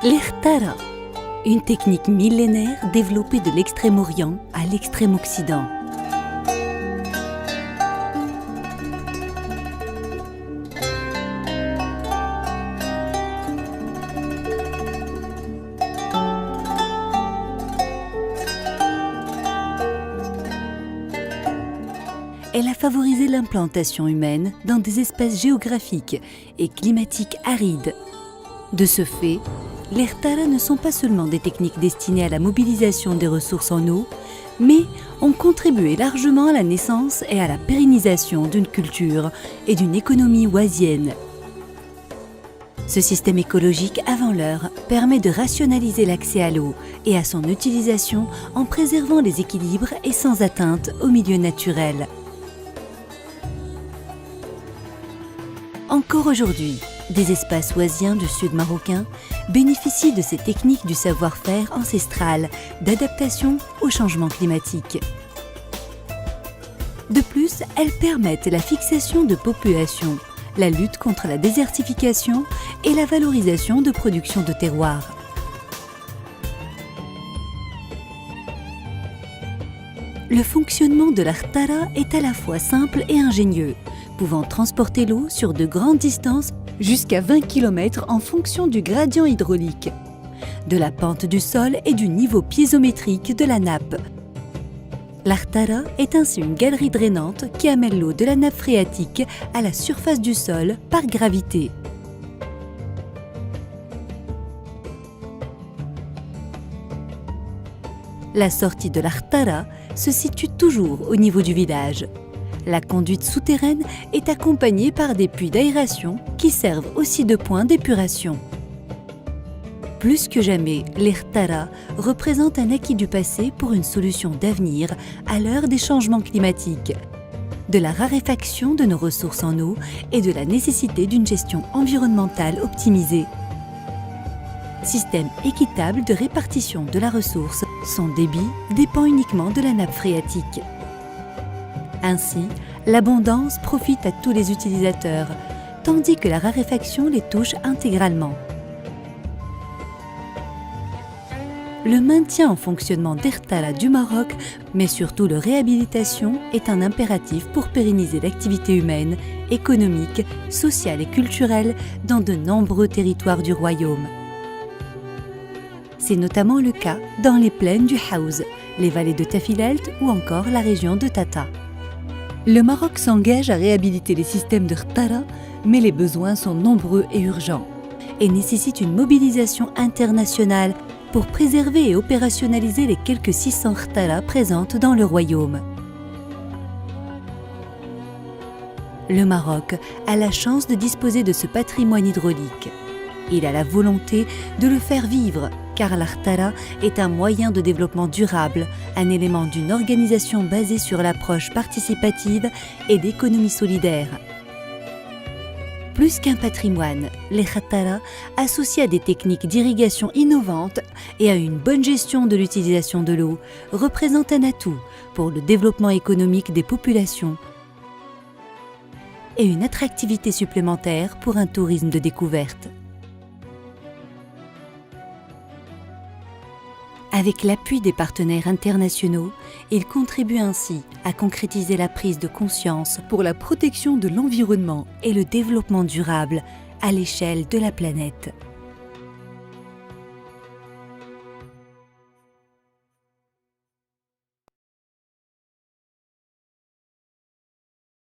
L'Irtara, une technique millénaire développée de l'Extrême-Orient à l'Extrême-Occident. Elle a favorisé l'implantation humaine dans des espaces géographiques et climatiques arides. De ce fait, les Irtara ne sont pas seulement des techniques destinées à la mobilisation des ressources en eau, mais ont contribué largement à la naissance et à la pérennisation d'une culture et d'une économie oasienne. Ce système écologique avant l'heure permet de rationaliser l'accès à l'eau et à son utilisation en préservant les équilibres et sans atteinte au milieu naturel. Encore aujourd'hui, des espaces oasiens du sud marocain bénéficient de ces techniques du savoir-faire ancestral d'adaptation au changement climatique. De plus, elles permettent la fixation de populations, la lutte contre la désertification et la valorisation de productions de terroirs. Le fonctionnement de l'Irtara est à la fois simple et ingénieux, pouvant transporter l'eau sur de grandes distances jusqu'à 20 km en fonction du gradient hydraulique, de la pente du sol et du niveau piézométrique de la nappe. L'Irtara est ainsi une galerie drainante qui amène l'eau de la nappe phréatique à la surface du sol par gravité. La sortie de l'Irtara se situe toujours au niveau du village. La conduite souterraine est accompagnée par des puits d'aération qui servent aussi de points d'épuration. Plus que jamais, l'Irtara représente un acquis du passé pour une solution d'avenir à l'heure des changements climatiques, de la raréfaction de nos ressources en eau et de la nécessité d'une gestion environnementale optimisée. Système équitable de répartition de la ressource, son débit dépend uniquement de la nappe phréatique. Ainsi, l'abondance profite à tous les utilisateurs, tandis que la raréfaction les touche intégralement. Le maintien en fonctionnement d'Irtara du Maroc, mais surtout leur réhabilitation, est un impératif pour pérenniser l'activité humaine, économique, sociale et culturelle dans de nombreux territoires du royaume. C'est notamment le cas dans les plaines du Haouz, les vallées de Tafilalt ou encore la région de Tata. Le Maroc s'engage à réhabiliter les systèmes d'Irtara, mais les besoins sont nombreux et urgents et nécessitent une mobilisation internationale pour préserver et opérationnaliser les quelques 600 Irtara présentes dans le royaume. Le Maroc a la chance de disposer de ce patrimoine hydraulique. Il a la volonté de le faire vivre, car l'Irtara est un moyen de développement durable, un élément d'une organisation basée sur l'approche participative et d'économie solidaire. Plus qu'un patrimoine, l'Irtara, associé à des techniques d'irrigation innovantes et à une bonne gestion de l'utilisation de l'eau, représente un atout pour le développement économique des populations et une attractivité supplémentaire pour un tourisme de découverte. Avec l'appui des partenaires internationaux, il contribue ainsi à concrétiser la prise de conscience pour la protection de l'environnement et le développement durable à l'échelle de la planète.